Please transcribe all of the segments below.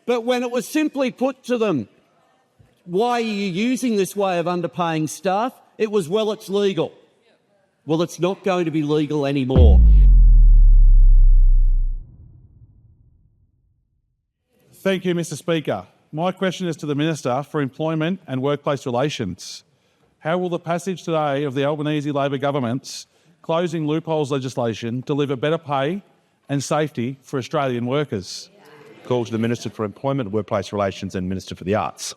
But when it was simply put to them, why are you using this way of underpaying staff? It was, well, it's legal. Well, it's not going to be legal anymore. Thank you, Mr Speaker. My question is to the Minister for Employment and Workplace Relations. How will the passage today of the Albanese Labor government's closing loopholes legislation deliver better pay and safety for Australian workers? Call to the Minister for Employment, Workplace Relations and Minister for the Arts.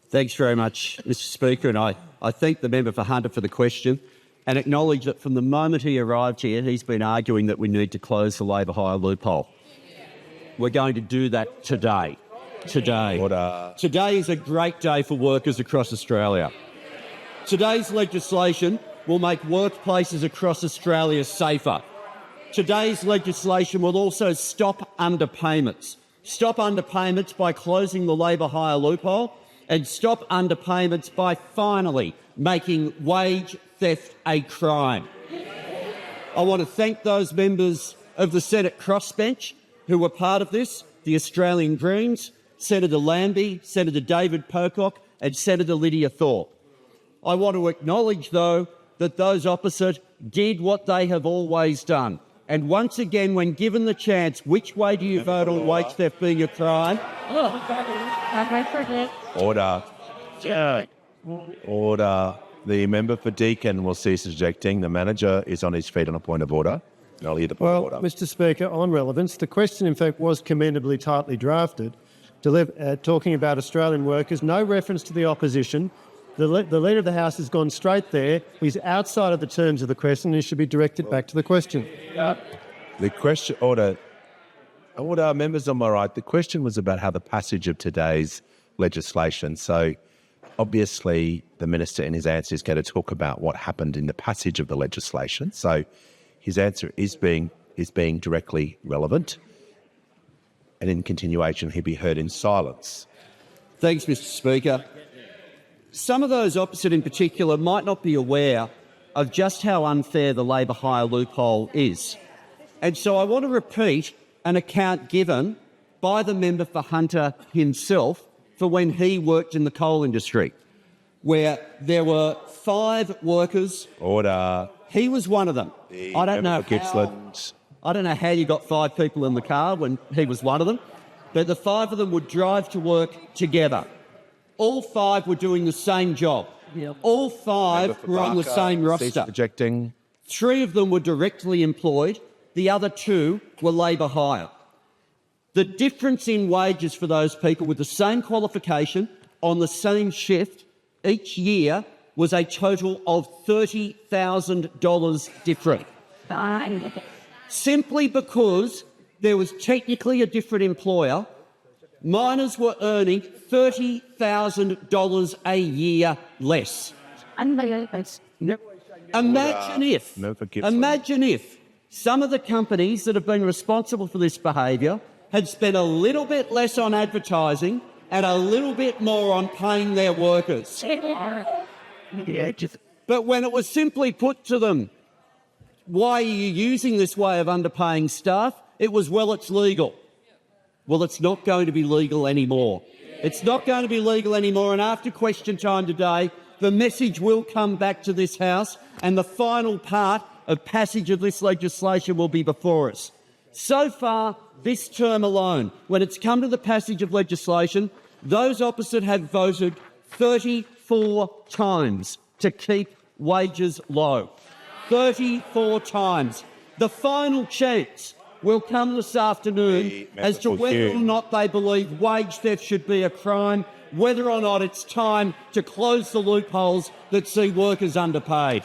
Thanks very much, Mr Speaker, and I thank the member for Hunter for the question and acknowledge that from the moment he arrived here, he's been arguing that we need to close the labour hire loophole. We're going to do that today. Order. Today is a great day for workers across Australia. Today's legislation will make workplaces across Australia safer. Today's legislation will also stop underpayments. Stop underpayments by closing the labour hire loophole and stop underpayments by finally making wage theft a crime. I want to thank those members of the Senate crossbench who were part of this, the Australian Greens, Senator Lambie, Senator David Pocock and Senator Lydia Thorpe. I want to acknowledge, though, that those opposite did what they have always done. And once again, when given the chance, which way do you vote on wage theft being a crime? Order. Order. The member for Deakin will cease objecting. The manager is on his feet on a point of order. I'll hear the point of order. Mr Speaker, on relevance, the question in fact was commendably tightly drafted, talking about Australian workers, no reference to the opposition. The Leader of the House has gone straight there. He's outside of the terms of the question and he should be directed back to the question. The question, order, members on my right, the question was about how the passage of today's legislation. So obviously the Minister in his answer is going to talk about what happened in the passage of the legislation. So his answer is being directly relevant. And in continuation, he'll be heard in silence. Thanks, Mr Speaker. Some of those opposite in particular might not be aware of just how unfair the labour hire loophole is. And so I want to repeat an account given by the member for Hunter himself for when he worked in the coal industry, where there were 5 workers. Order. He was one of them. I don't know how you got 5 people in the car when he was one of them, but the 5 of them would drive to work together. All 5 were doing the same job. All 5 were on the same roster. Objecting. 3 of them were directly employed. The other 2 were labour hire. The difference in wages for those people with the same qualification on the same shift each year was a total of $30,000 different. Simply because there was technically a different employer, miners were earning $30,000 a year less. Imagine if some of the companies that have been responsible for this behaviour had spent a little bit less on advertising and a little bit more on paying their workers. But when it was simply put to them, why are you using this way of underpaying staff? It was, well, it's legal. Well, it's not going to be legal anymore. It's not going to be legal anymore, and after question time today, the message will come back to this House and the final part of passage of this legislation will be before us. So far, this term alone, when it's come to the passage of legislation, those opposite have voted 34 times to keep wages low. 34 times. The final chance will come this afternoon as to whether or not they believe wage theft should be a crime, whether or not it's time to close the loopholes that see workers underpaid.